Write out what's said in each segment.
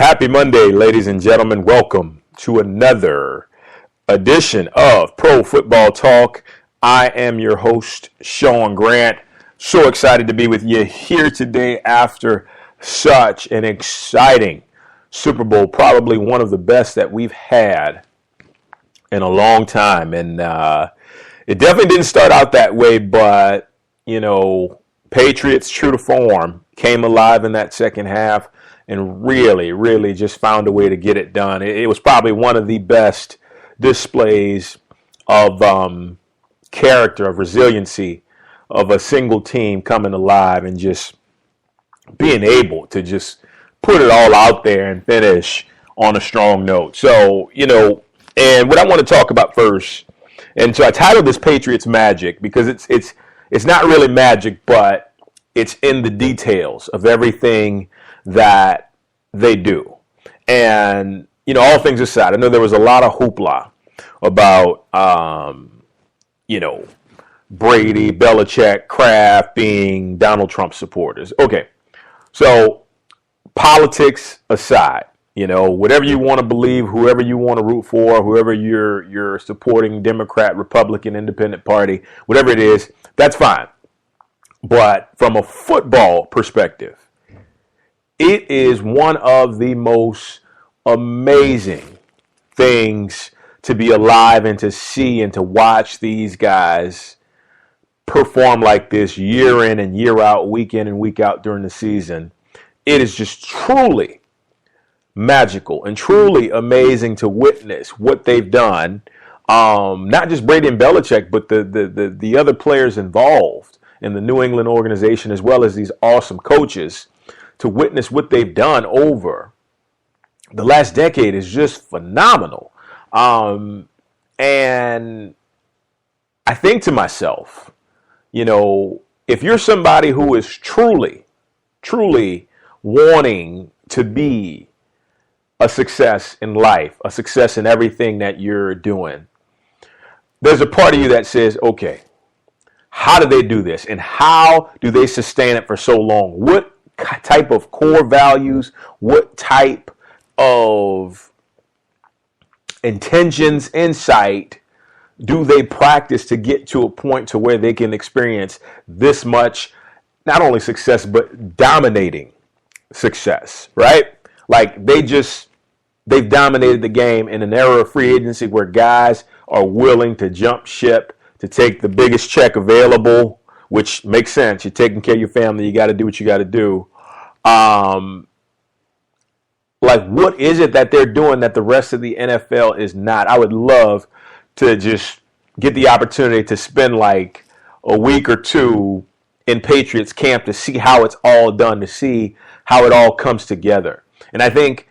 Happy Monday, ladies and gentlemen. Welcome to another edition of Pro Football Talk. I am your host, Sean Grant. So excited to be with you here today after such an exciting Super Bowl, probably one of the best that we've had in a long time. And it definitely didn't start out that way, but, Patriots, true to form, came alive in that second half and really just found a way to get it done. It was probably one of the best displays of character, of resiliency, of a single team coming alive and just being able to just put it all out there and finish on a strong note. So, and what I want to talk about first, and so I titled this Patriots Magic because it's not really magic, but it's in the details of everything that they do. And, all things aside, I know there was a lot of hoopla about, Brady, Belichick, Kraft being Donald Trump supporters. Okay, so politics aside, whatever you want to believe, whoever you want to root for, whoever you're supporting, Democrat, Republican, Independent Party, whatever it is, that's fine. But from a football perspective, it is one of the most amazing things to be alive and to see and to watch these guys perform like this year in and year out, week in and week out during the season. It is just truly magical and truly amazing to witness what they've done. Not just Brady and Belichick, but the other players involved in the New England organization, as well as these awesome coaches, to witness what they've done over the last decade is just phenomenal. And I think to myself, if you're somebody who is truly wanting to be a success in life, a success in everything that you're doing, there's a part of you that says, okay, how do they do this? And how do they sustain it for so long? What type of core values, what type of intentions, insight do they practice to get to a point to where they can experience this much, not only success, but dominating success, right? Like they've dominated the game in an era of free agency where guys are willing to jump ship to take the biggest check available, which makes sense. You're taking care of your family. You got to do what you got to do. What is it that they're doing that the rest of the NFL is not? I would love to just get the opportunity to spend like a week or two in Patriots camp to see how it's all done, to see how it all comes together. And I think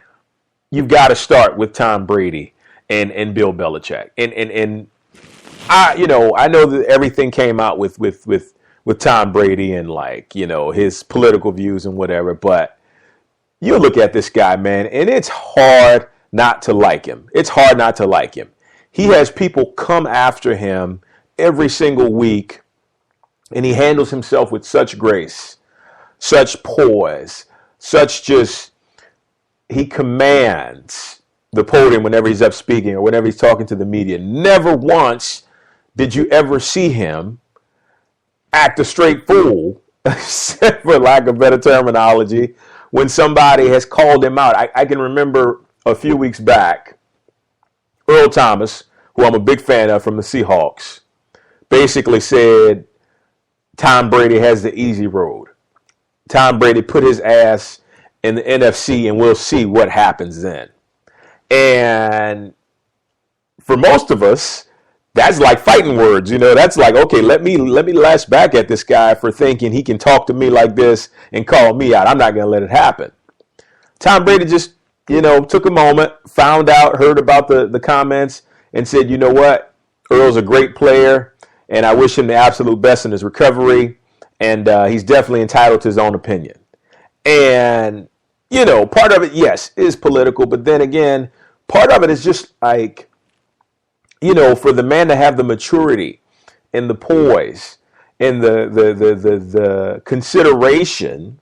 you've got to start with Tom Brady and Bill Belichick. And I know that everything came out with Tom Brady and his political views and whatever, but you look at this guy, man, and it's hard not to like him. It's hard not to like him. He has people come after him every single week, and he handles himself with such grace, such poise, he commands the podium whenever he's up speaking or whenever he's talking to the media. Never once did you ever see him act a straight fool, for lack of better terminology, when somebody has called him out. I can remember a few weeks back, Earl Thomas, who I'm a big fan of from the Seahawks, basically said Tom Brady has the easy road. Tom Brady put his ass in the NFC and we'll see what happens then. And for most of us, that's like fighting words, that's like, okay, let me lash back at this guy for thinking he can talk to me like this and call me out. I'm not going to let it happen. Tom Brady just, took a moment, found out, heard about the comments and said, you know what? Earl's a great player and I wish him the absolute best in his recovery. And he's definitely entitled to his own opinion. And, part of it, yes, is political. But then again, part of it is just like, for the man to have the maturity and the poise and the consideration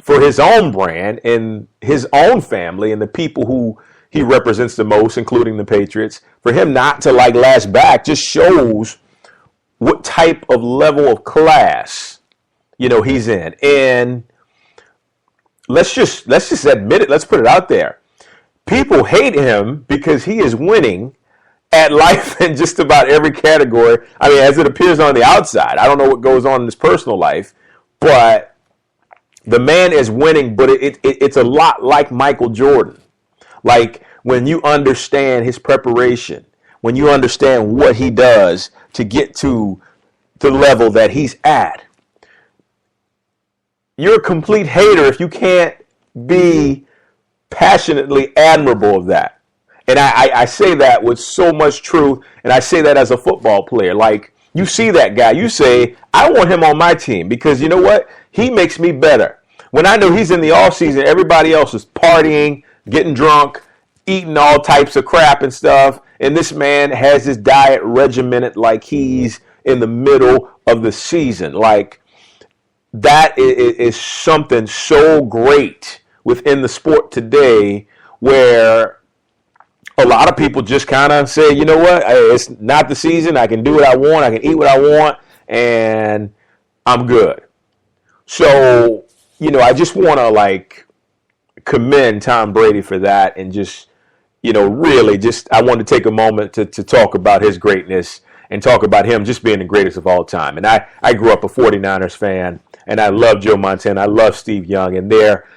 for his own brand and his own family and the people who he represents the most, including the Patriots, for him not to like lash back just shows what type of level of class, he's in. And let's just admit it. Let's put it out there. People hate him because he is winning at life in just about every category. I mean, as it appears on the outside. I don't know what goes on in his personal life, but the man is winning. But it's a lot like Michael Jordan. Like when you understand his preparation, when you understand what he does to get to the level that he's at, you're a complete hater if you can't be passionately admirable of that. And I say that with so much truth, and I say that as a football player. Like, you see that guy, you say, I want him on my team because you know what? He makes me better. When I know he's in the offseason, everybody else is partying, getting drunk, eating all types of crap and stuff, and this man has his diet regimented like he's in the middle of the season. Like, that is something so great within the sport today where a lot of people just kind of say, you know what, it's not the season. I can do what I want. I can eat what I want, and I'm good. So, I just want to, like, commend Tom Brady for that and just, really just I want to take a moment to talk about his greatness and talk about him just being the greatest of all time. And I grew up a 49ers fan, and I love Joe Montana. I love Steve Young, and there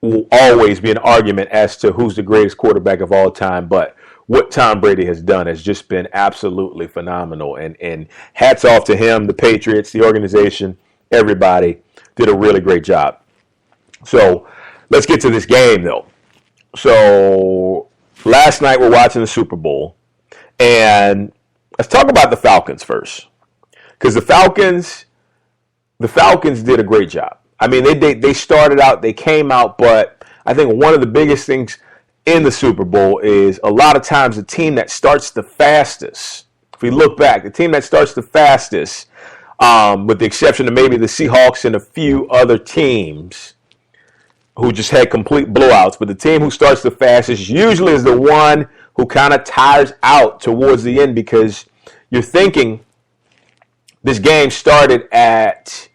will always be an argument as to who's the greatest quarterback of all time. But what Tom Brady has done has just been absolutely phenomenal. And hats off to him, the Patriots, the organization, everybody did a really great job. So let's get to this game, though. So last night we're watching the Super Bowl. And let's talk about the Falcons first. Because the Falcons did a great job. I mean, they started out, they came out, but I think one of the biggest things in the Super Bowl is a lot of times the team that starts the fastest, if we look back, the team that starts the fastest, with the exception of maybe the Seahawks and a few other teams who just had complete blowouts, but the team who starts the fastest usually is the one who kind of tires out towards the end because you're thinking this game started at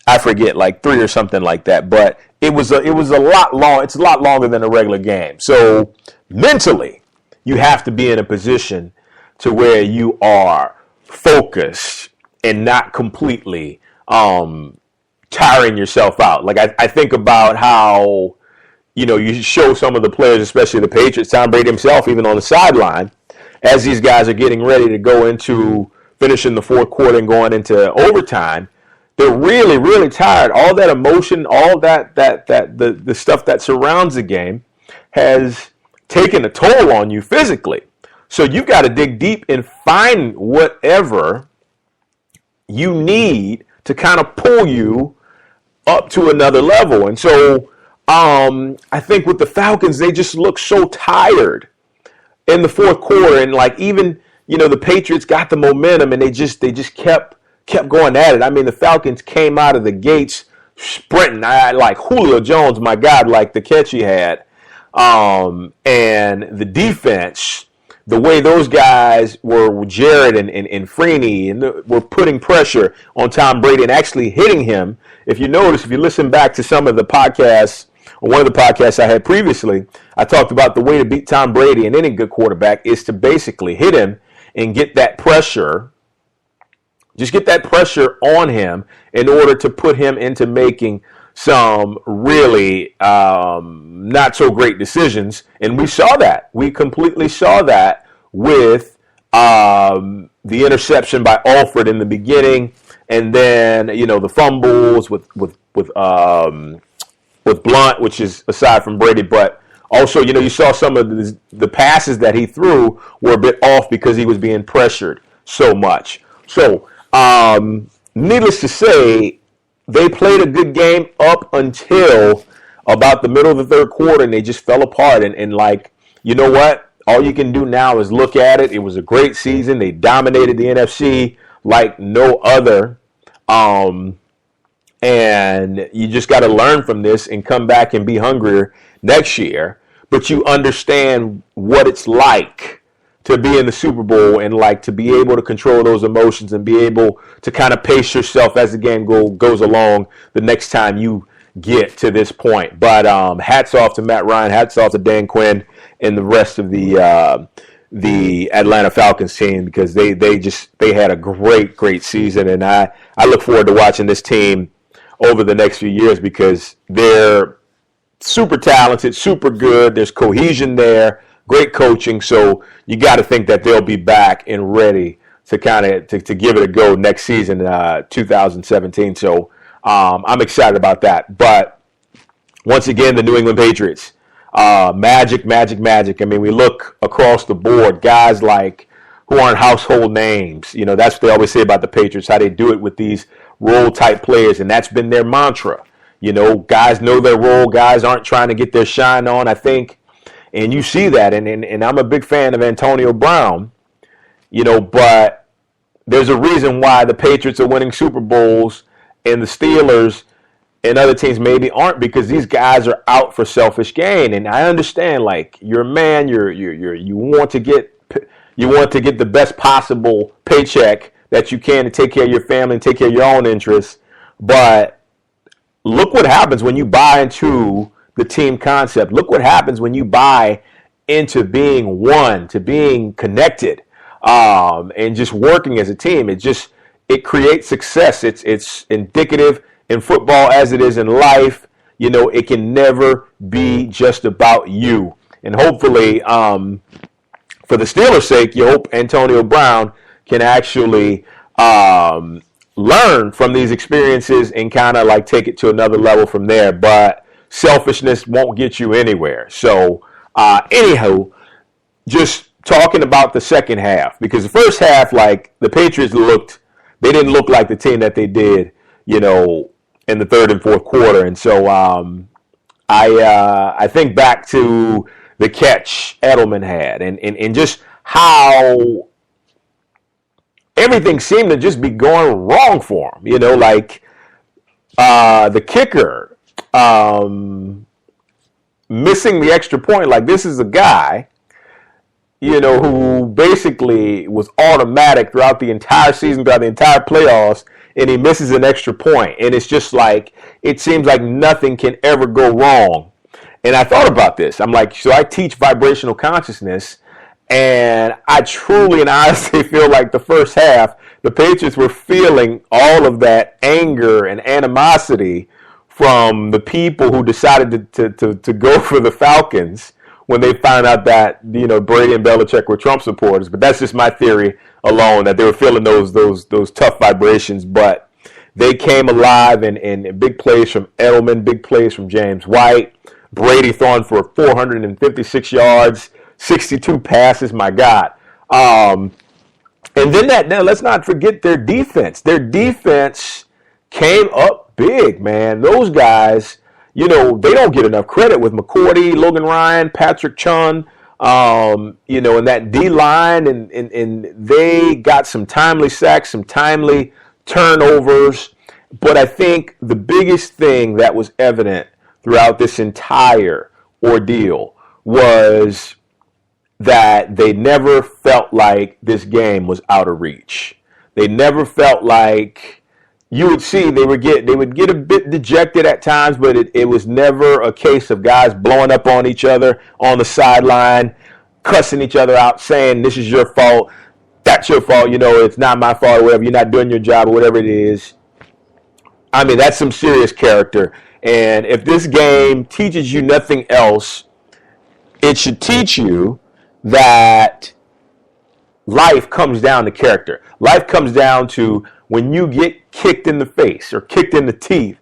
I forget, like 3 or something like that. But it was a lot long. It's a lot longer than a regular game. So mentally, you have to be in a position to where you are focused and not completely tiring yourself out. Like I think about how you show some of the players, especially the Patriots, Tom Brady himself, even on the sideline, as these guys are getting ready to go into finishing the fourth quarter and going into overtime, they're really, really tired. All that emotion, all that the stuff that surrounds the game has taken a toll on you physically. So you've got to dig deep and find whatever you need to kind of pull you up to another level. And so I think with the Falcons, they just look so tired in the fourth quarter, and like even the Patriots got the momentum, and they just kept going at it. I mean, the Falcons came out of the gates sprinting. I like Julio Jones, my God, like the catch he had, and the defense, the way those guys were, Jared and Freeney, and were putting pressure on Tom Brady and actually hitting him. If you notice, if you listen back to some of the podcasts, or one of the podcasts I had previously, I talked about the way to beat Tom Brady and any good quarterback is to basically hit him and get that pressure, just get that pressure on him in order to put him into making some really not so great decisions. And we saw that. We completely saw that with the interception by Alford in the beginning, and then the fumbles with Blunt, which is aside from Brady, but also, you saw some of the passes that he threw were a bit off because he was being pressured so much. So, needless to say, they played a good game up until about the middle of the third quarter, and they just fell apart. And like, you know what? All you can do now is look at it. It was a great season. They dominated the NFC like no other And you just got to learn from this and come back and be hungrier next year. But you understand what it's like to be in the Super Bowl and like to be able to control those emotions and be able to kind of pace yourself as the game goes along the next time you get to this point. But hats off to Matt Ryan, hats off to Dan Quinn and the rest of the Atlanta Falcons team, because they had a great season, and I look forward to watching this team over the next few years because they're super talented, super good. There's cohesion there, great coaching. So you got to think that they'll be back and ready to kind of to give it a go next season, 2017. So I'm excited about that. But once again, the New England Patriots, magic. I mean, we look across the board, guys like who aren't household names. You know, that's what they always say about the Patriots, how they do it with these role-type players, and that's been their mantra. You know, guys know their role. Guys aren't trying to get their shine on, I think. And you see that, and I'm a big fan of Antonio Brown, you know, but there's a reason why the Patriots are winning Super Bowls and the Steelers and other teams maybe aren't, because these guys are out for selfish gain. And I understand, like, you're a man, you want to get the best possible paycheck that you can to take care of your family and take care of your own interests. But look what happens when you buy into the team concept. Look what happens when you buy into being one, to being connected, and just working as a team. It creates success. It's indicative in football as it is in life. You know, it can never be just about you. And hopefully, for the Steelers' sake, you hope Antonio Brown can actually learn from these experiences and kind of like take it to another level from there. But selfishness won't get you anywhere. So, anyhow, just talking about the second half, because the first half, like, the Patriots they didn't look like the team that they did, you know, in the third and fourth quarter. And so I think back to the catch Edelman had and just how everything seemed to just be going wrong for him. You know, like the kicker missing the extra point. Like, this is a guy, you know, who basically was automatic throughout the entire season, throughout the entire playoffs, and he misses an extra point. And it's just like, it seems like nothing can ever go wrong. And I thought about this. I'm like, so I teach vibrational consciousness, and I truly and honestly feel like the first half, the Patriots were feeling all of that anger and animosity from the people who decided to go for the Falcons when they found out that, you know, Brady and Belichick were Trump supporters. But that's just my theory alone, that they were feeling those tough vibrations. But they came alive, and big plays from Edelman, big plays from James White. Brady throwing for 456 yards, 62 passes, my God. And then let's not forget their defense. Their defense came up big, man. Those guys, you know, they don't get enough credit with McCourty, Logan Ryan, Patrick Chung, you know, and that D-line, and they got some timely sacks, some timely turnovers. But I think the biggest thing that was evident throughout this entire ordeal was that they never felt like this game was out of reach. They never felt like, you would see they would get a bit dejected at times, but it was never a case of guys blowing up on each other on the sideline, cussing each other out, saying this is your fault, that's your fault, you know, it's not my fault or whatever, you're not doing your job or whatever it is. I mean, that's some serious character. And if this game teaches you nothing else, it should teach you that life comes down to character. Life comes down to when you get kicked in the face or kicked in the teeth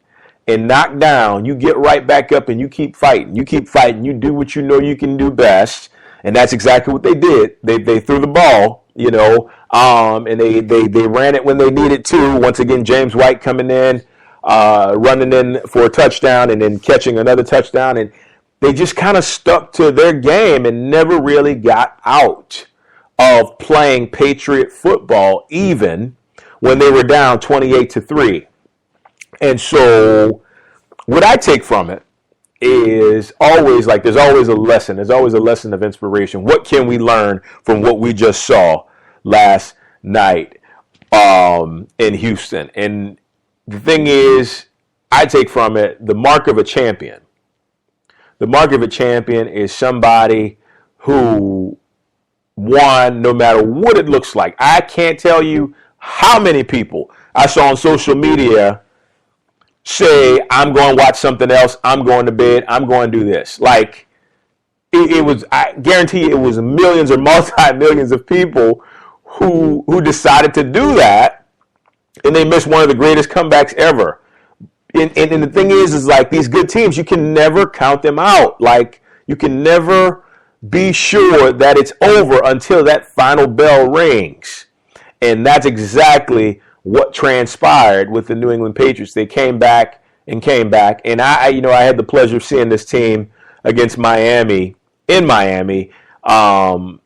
and knocked down, you get right back up and you keep fighting. You keep fighting. You do what you know you can do best. And that's exactly what they did. They threw the ball, you know, and they ran it when they needed to. Once again, James White coming in, running in for a touchdown and then catching another touchdown. And they just kind of stuck to their game and never really got out of playing Patriot football, even when they were down 28-3. And so what I take from it is always like there's always a lesson. There's always a lesson of inspiration. What can we learn from what we just saw last night in Houston? And the thing is, I take from it the mark of a champion. The mark of a champion is somebody who won no matter what it looks like. I can't tell you how many people I saw on social media say, I'm going to watch something else, I'm going to bed, I'm going to do this. Like, it was, I guarantee you, it was millions or multi-millions of people who decided to do that, and they missed one of the greatest comebacks ever. And the thing is like these good teams, you can never count them out. Like, you can never be sure that it's over until that final bell rings. And that's exactly what transpired with the New England Patriots. They came back. And I had the pleasure of seeing this team against Miami, in Miami, actually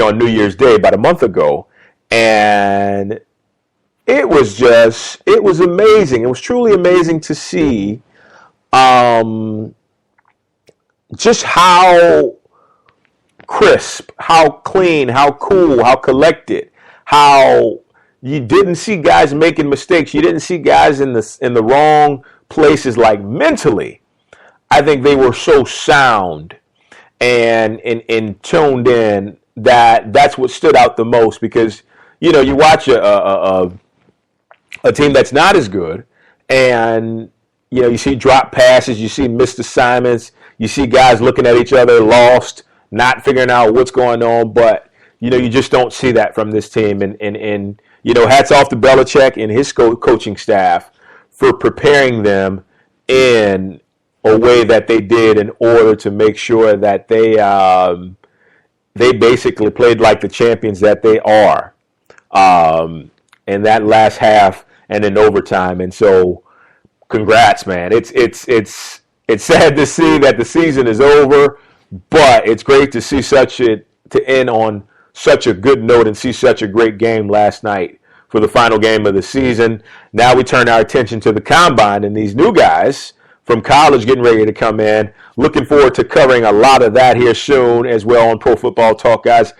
on New Year's Day, about a month ago. And it was amazing. It was truly amazing to see just how crisp, how clean, how cool, how collected, how you didn't see guys making mistakes. You didn't see guys in the wrong places. Like, mentally, I think they were so sound and tuned in that's what stood out the most. Because you watch a team that's not as good, and you see drop passes, you see missed assignments, you see guys looking at each other lost, not figuring out what's going on. But you just don't see that from this team. And hats off to Belichick and his coaching staff for preparing them in a way that they did in order to make sure that they basically played like the champions that they are in that last half and in overtime. And so, congrats, man. It's sad to see that the season is over, but it's great to see to end on such a good note and see such a great game last night for the final game of the season. Now we turn our attention to the combine and these new guys from college getting ready to come in. Looking forward to covering a lot of that here soon as well on Pro Football Talk, guys.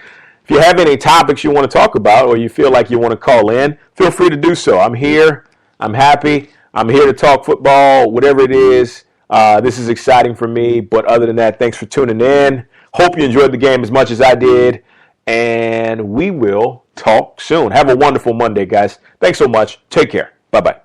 If you have any topics you want to talk about or you feel like you want to call in, feel free to do so. I'm here. I'm happy. I'm here to talk football, whatever it is. This is exciting for me. But other than that, thanks for tuning in. Hope you enjoyed the game as much as I did. And we will talk soon. Have a wonderful Monday, guys. Thanks so much. Take care. Bye-bye.